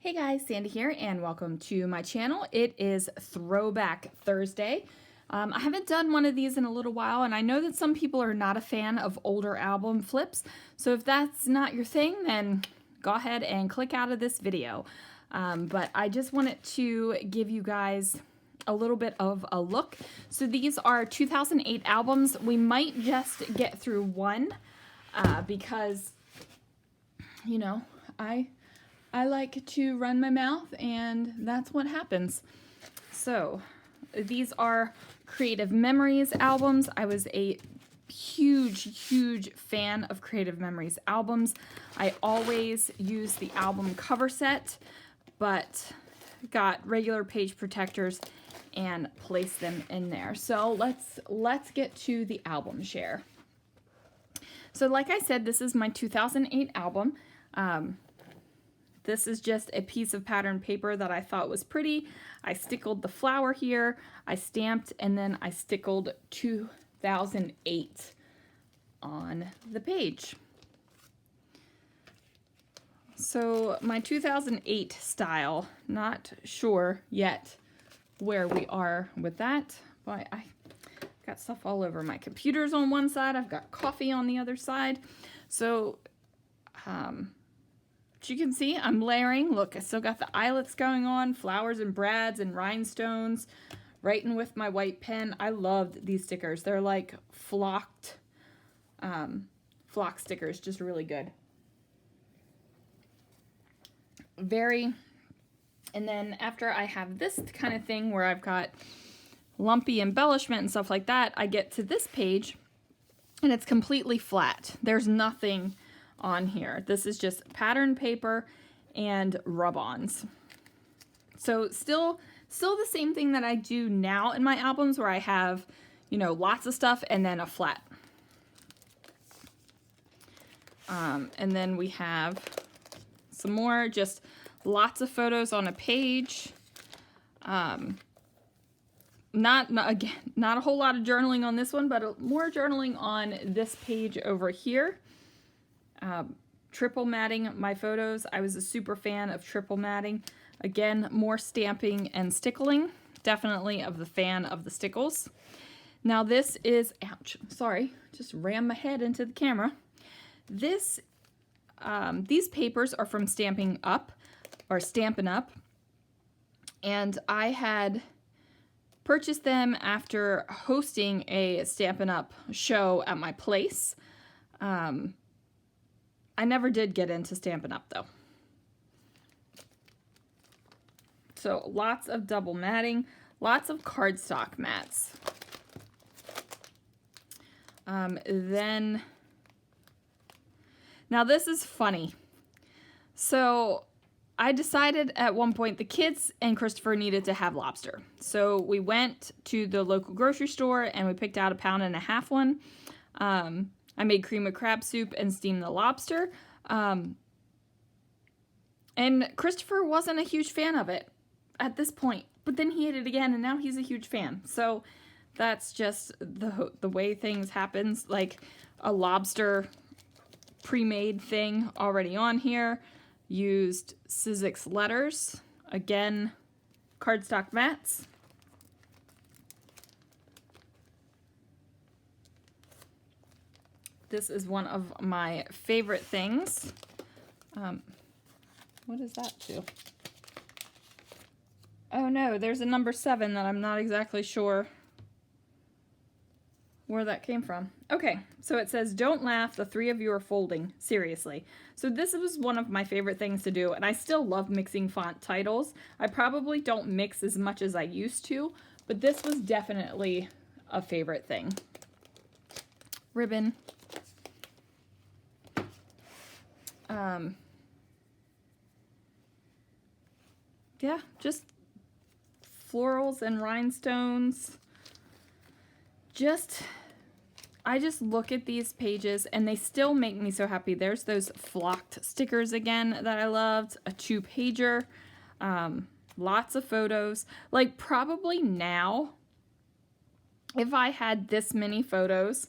Hey guys, Sandy here and welcome to my channel. It is Throwback Thursday. I haven't done one of these in a little while, and I know that some people are not a fan of older album flips, so if that's not your thing, then go ahead and click out of this video. But I just wanted to give you guys a little bit of a look. So these are 2008 albums. We might just get through one because, you know, I like to run my mouth, and that's what happens. So these are Creative Memories albums. I was a huge fan of Creative Memories albums. I always use the album cover set, but got regular page protectors and place them in there. So let's get to the album share. So like I said, this is my 2008 album. This is just a piece of pattern paper that I thought was pretty. I stickled the flower here, I stamped, and then I stickled 2008 on the page. So my 2008 style, not sure yet where we are with that, but I got stuff all over. My computer's on one side, I've got coffee on the other side. So, as you can see, I'm layering. Look, I still got the eyelets going on, flowers and brads and rhinestones, writing with my white pen. I loved these stickers. They're like flocked, flock stickers, just really good. And then after I have this kind of thing where I've got lumpy embellishment and stuff like that, I get to this page and it's completely flat. There's nothing on here. This is just pattern paper and rub-ons. So still the same thing that I do now in my albums, where I have, you know, lots of stuff and then a flat. And then we have some more, just lots of photos on a page. Not a whole lot of journaling on this one, but more journaling on this page over here. Triple matting my photos. I was a super fan of triple matting. Again, more stamping and stickling. Definitely of the fan of the stickles. Now this is, ouch, sorry, just rammed my head into the camera. These papers are from Stampin' Up, and I had purchased them after hosting a Stampin' Up show at my place. I never did get into Stampin' Up though. So lots of double matting, lots of cardstock mats. Then, now this is funny. So I decided at one point the kids and Christopher needed to have lobster. So we went to the local grocery store and we picked out a 1.5 pound one. I made cream of crab soup and steamed the lobster. And Christopher wasn't a huge fan of it at this point, but then he ate it again and now he's a huge fan. So that's just the way things happens. Like a lobster pre-made thing already on here. Used Sizzix letters. Again, cardstock mats. This is one of my favorite things. What is that to? Oh no, there's a number 7 that I'm not exactly sure where that came from. Okay, so it says, "Don't laugh, the three of you are folding. Seriously." So this was one of my favorite things to do, and I still love mixing font titles. I probably don't mix as much as I used to, but this was definitely a favorite thing. Ribbon. Yeah, just florals and rhinestones. I just look at these pages and they still make me so happy. There's those flocked stickers again that I loved. A 2-pager. Lots of photos. Like probably now, if I had this many photos,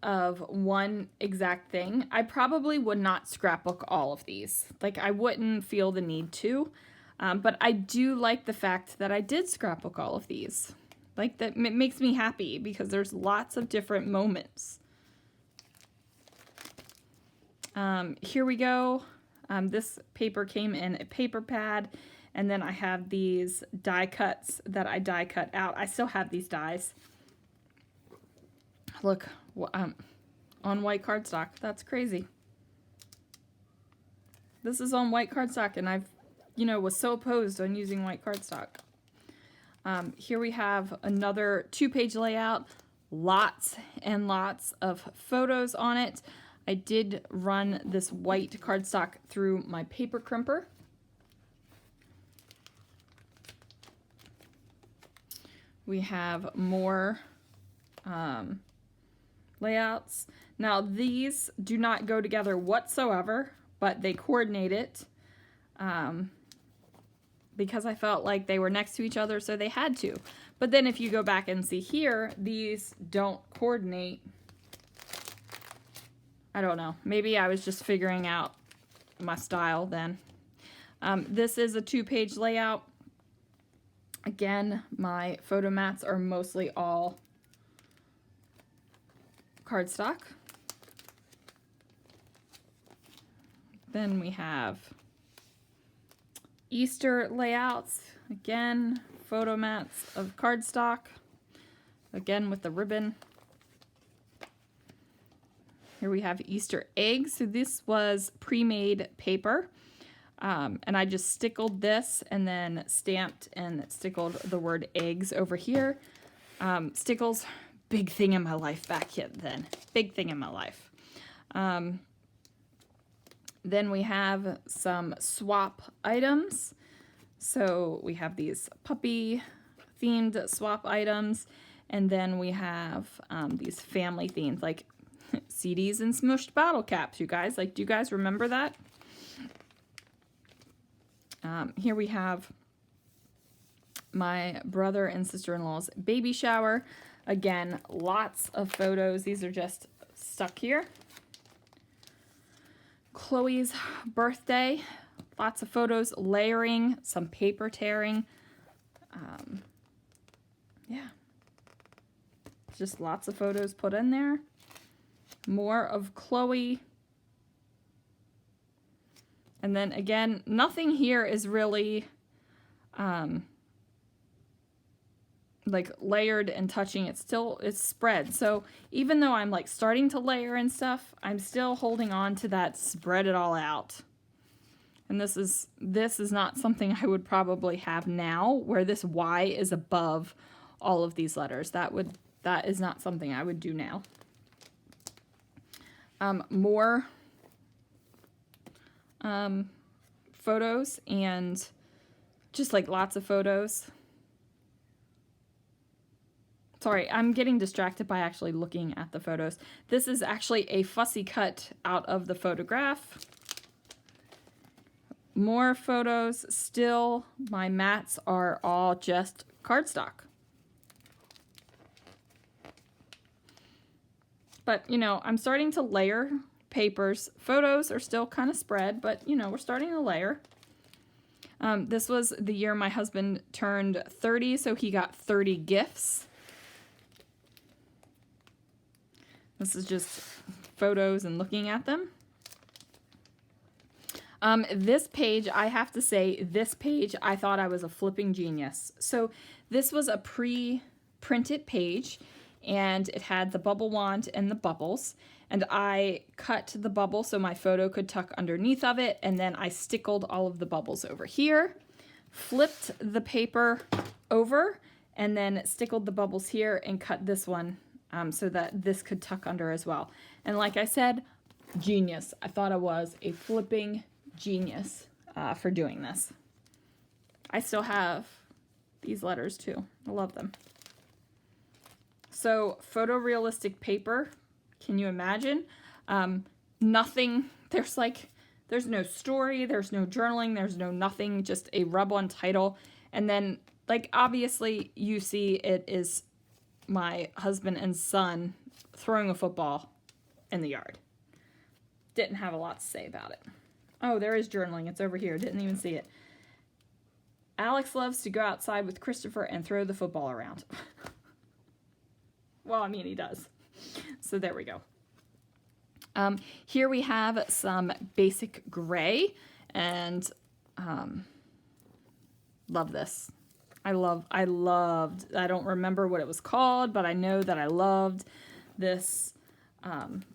of one exact thing. I probably would not scrapbook all of these. Like, I wouldn't feel the need to, but I do like the fact that I did scrapbook all of these. Like, that makes me happy because there's lots of different moments. Here we go. This paper came in a paper pad, and then I have these die cuts that I die cut out. I still have these dies. Look, on white cardstock. That's crazy. This is on white cardstock, and I've, was so opposed on using white cardstock. Here we have another 2-page layout. Lots and lots of photos on it. I did run this white cardstock through my paper crimper. We have more layouts. Now, these do not go together whatsoever, but they coordinate it because I felt like they were next to each other, so they had to. But then if you go back and see here, these don't coordinate. I don't know. Maybe I was just figuring out my style then. This is a 2-page layout. Again, my photo mats are mostly all cardstock. Then we have Easter layouts. Again, photo mats of cardstock. Again with the ribbon. Here we have Easter eggs. So this was pre-made paper. And I just stickled this and then stamped and stickled the word eggs over here. Stickles, big thing in my life back then. Big thing in my life. Then we have some swap items. So we have these puppy themed swap items. And then we have these family themed, like CDs and smushed bottle caps, you guys. Like, do you guys remember that? Here we have my brother and sister-in-law's baby shower. Again, lots of photos. These are just stuck here. Chloe's birthday. Lots of photos, layering, some paper tearing. Yeah. Just lots of photos put in there. More of Chloe. And then again, nothing here is really like layered and touching. It's spread. So even though I'm like starting to layer and stuff, I'm still holding on to that spread it all out. And this is not something I would probably have now, where this Y is above all of these letters. That is not something I would do now. More photos, and just like lots of photos. Sorry, I'm getting distracted by actually looking at the photos. This is actually a fussy cut out of the photograph. More photos. Still, my mats are all just cardstock. But, I'm starting to layer papers. Photos are still kind of spread, but, we're starting to layer. This was the year my husband turned 30, so he got 30 gifts. This is just photos and looking at them. This page, I have to say, this page, I thought I was a flipping genius. So this was a pre-printed page, and it had the bubble wand and the bubbles. And I cut the bubble so my photo could tuck underneath of it, and then I stickled all of the bubbles over here, flipped the paper over, and then stickled the bubbles here and cut this one so that this could tuck under as well. And like I said, genius. I thought I was a flipping genius for doing this. I still have these letters too. I love them. So photorealistic paper, can you imagine? Nothing, there's no story, there's no journaling, there's no nothing, just a rub-on title. And then, like, obviously you see it is my husband and son throwing a football in the yard. Didn't have a lot to say about it. Oh, there is journaling. It's over here. Didn't even see it. Alex loves to go outside with Christopher and throw the football around. Well, I mean, he does. So there we go. Here we have some basic gray, and love this. I don't remember what it was called, but I know that I loved this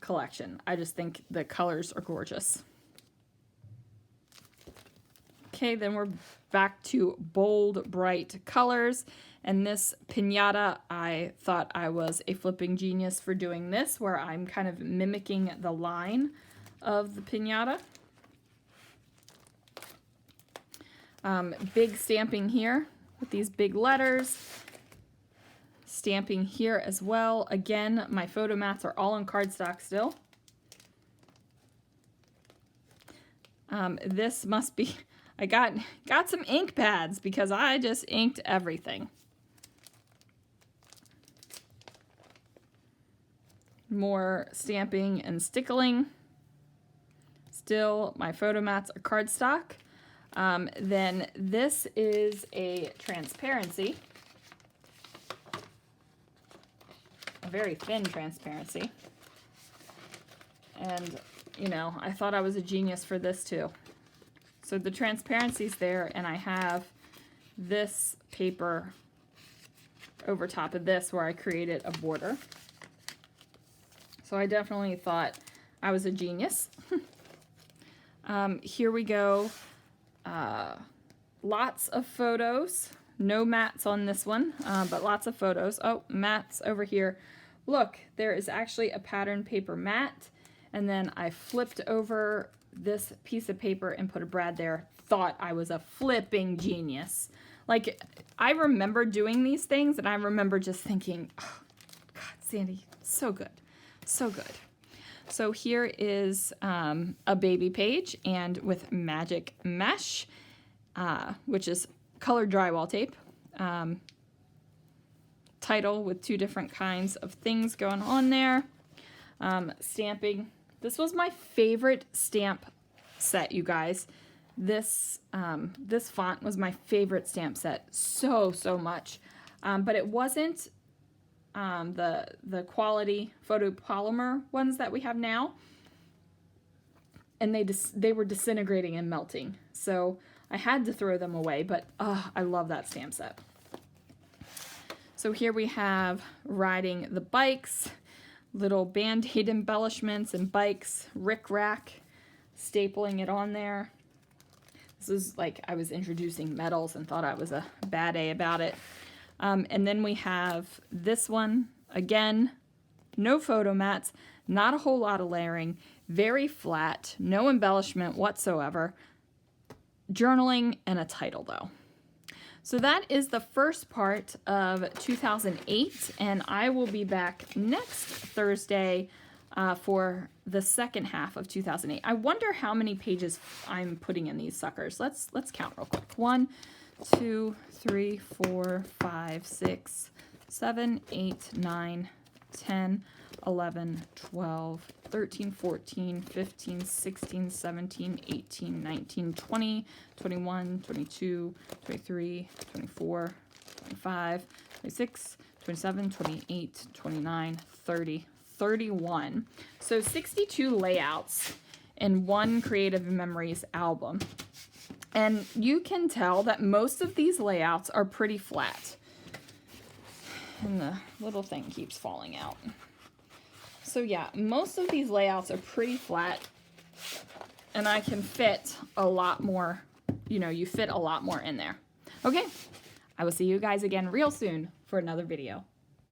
collection. I just think the colors are gorgeous. Okay, then we're back to bold, bright colors. And this piñata, I thought I was a flipping genius for doing this, where I'm kind of mimicking the line of the piñata. Big stamping here with these big letters. Stamping here as well. Again, my photo mats are all in cardstock still. This must be... I got some ink pads because I just inked everything. More stamping and stickling. Still, my photo mats are cardstock. Then this is a transparency. A very thin transparency. And, you know, I thought I was a genius for this too. So the transparency's there, and I have this paper over top of this where I created a border. So I definitely thought I was a genius. Here we go. Lots of photos. No mats on this one, but lots of photos. Oh, mats over here. Look, there is actually a pattern paper mat, and then I flipped over this piece of paper and put a brad there. Thought I was a flipping genius. Like, I remember doing these things, and I remember just thinking, oh, God, Sandy, so good. So good. So here is a baby page, and with magic mesh, which is colored drywall tape. Title with two different kinds of things going on there. Stamping. This was my favorite stamp set, you guys. This this font was my favorite stamp set so much, but it wasn't the quality photopolymer ones that we have now, and they were disintegrating and melting, so I had to throw them away. But I love that stamp set. So here we have riding the bikes. Little Band-Aid embellishments and bikes, rick-rack, stapling it on there. This is like I was introducing metals and thought I was a bad A about it. And then we have this one. Again, no photo mats, not a whole lot of layering, very flat, no embellishment whatsoever. Journaling and a title though. So that is the first part of 2008, and I will be back next Thursday for the second half of 2008. I wonder how many pages I'm putting in these suckers. Let's count real quick. 1, 2, 3, 4, 5, 6, 7, 8, 9, 10, 11, 12, 13, 14, 15, 16, 17, 18, 19, 20, 21, 22, 23, 24, 25, 26, 27, 28, 29, 30, 31. So 62 layouts in one Creative Memories album. And you can tell that most of these layouts are pretty flat. And the little thing keeps falling out. So yeah, most of these layouts are pretty flat, and I can fit a lot more, you know, you fit a lot more in there. Okay, I will see you guys again real soon for another video.